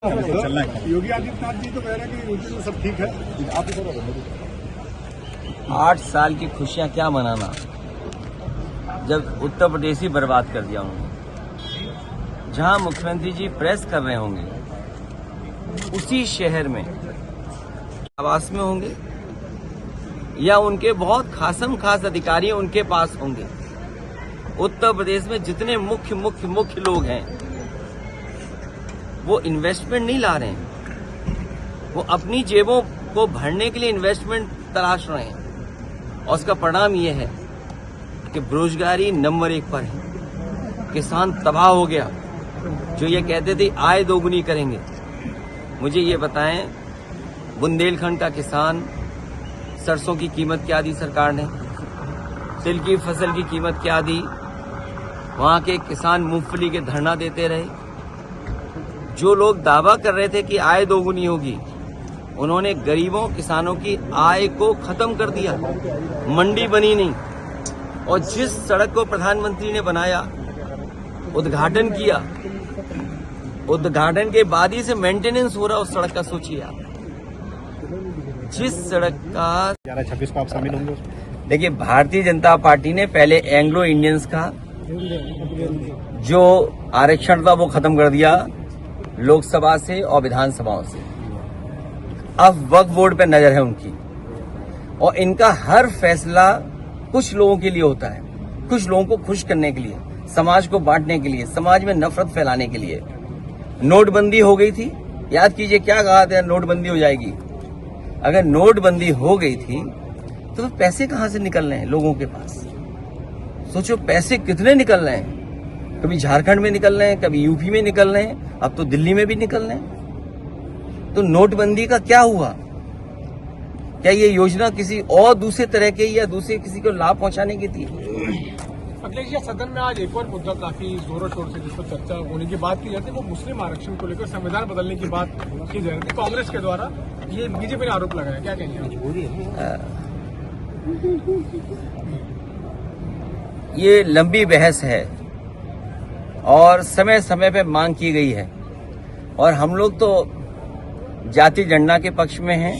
योगी आदित्यनाथ जी तो कह रहे हैं कि यूपी में सब ठीक है। 8 साल की खुशियां क्या मनाना, जब उत्तर प्रदेश ही बर्बाद कर दिया उन्होंने। जहां मुख्यमंत्री जी प्रेस कर रहे होंगे उसी शहर में आवास में होंगे या उनके बहुत खासम खास अधिकारी उनके पास होंगे। उत्तर प्रदेश में जितने मुख्य लोग हैं वो इन्वेस्टमेंट नहीं ला रहे हैं, वो अपनी जेबों को भरने के लिए इन्वेस्टमेंट तलाश रहे हैं। और उसका परिणाम ये है कि बेरोजगारी नंबर 1 पर है। किसान तबाह हो गया। जो ये कहते थे आय दोगुनी करेंगे, मुझे ये बताएं, बुंदेलखंड का किसान, सरसों की कीमत क्या दी सरकार ने, तिल की फसल की कीमत क्या दी, वहां के किसान मूंगफली के धरना देते रहे। जो लोग दावा कर रहे थे कि आय दोगुनी होगी, उन्होंने गरीबों किसानों की आय को खत्म कर दिया। मंडी बनी नहीं। और जिस सड़क को प्रधानमंत्री ने बनाया, उद्घाटन किया, उद्घाटन के बाद ही से मेंटेनेंस हो रहा उस सड़क का, सोचिए आप। जिस सड़क का 11-26 को आप शामिल होंगे। देखिए, भारतीय जनता पार्टी ने पहले एंग्लो इंडियंस का जो आरक्षण था वो खत्म कर दिया लोकसभा से और विधानसभाओं से। अब वक्फ बोर्ड पे नजर है उनकी, और इनका हर फैसला कुछ लोगों के लिए होता है, कुछ लोगों को खुश करने के लिए, समाज को बांटने के लिए, समाज में नफरत फैलाने के लिए। नोटबंदी हो गई थी, याद कीजिए क्या कहा था, नोटबंदी हो जाएगी। अगर नोटबंदी हो गई थी तो पैसे कहां से निकल रहे हैं लोगों के पास? सोचो, पैसे कितने निकल रहे हैं। कभी झारखंड में निकल रहे हैं, कभी यूपी में निकल रहे हैं, अब तो दिल्ली में भी निकल रहे हैं। तो नोटबंदी का क्या हुआ? क्या ये योजना किसी और दूसरे तरह के या दूसरे किसी को लाभ पहुंचाने की थी? अखिलेश जी, सदन में आज एक और मुद्दा काफी जोरों शोर से जिस पर चर्चा होने की बात की जाती है, वो मुस्लिम आरक्षण को लेकर संविधान बदलने की बात की जा रही थी कांग्रेस के द्वारा। ये बीजेपी ने आरोप लगाया, क्या कहेंगे? ये लंबी बहस है और समय समय पे मांग की गई है, और हम लोग तो जाति जनगणना के पक्ष में हैं।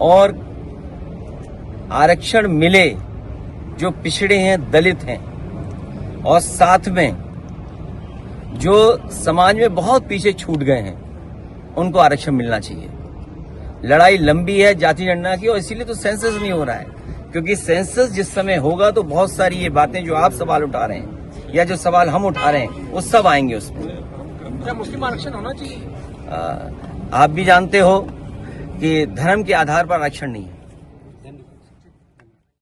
और आरक्षण मिले जो पिछड़े हैं, दलित हैं, और साथ में जो समाज में बहुत पीछे छूट गए हैं, उनको आरक्षण मिलना चाहिए। लड़ाई लंबी है जाति जनगणना की, और इसीलिए तो सेंसस नहीं हो रहा है, क्योंकि सेंसस जिस समय होगा तो बहुत सारी ये बातें जो आप सवाल उठा रहे हैं या जो सवाल हम उठा रहे हैं वो सब आएंगे उसमें। क्या मुस्लिम आरक्षण होना चाहिए? आप भी जानते हो कि धर्म के आधार पर आरक्षण नहीं है।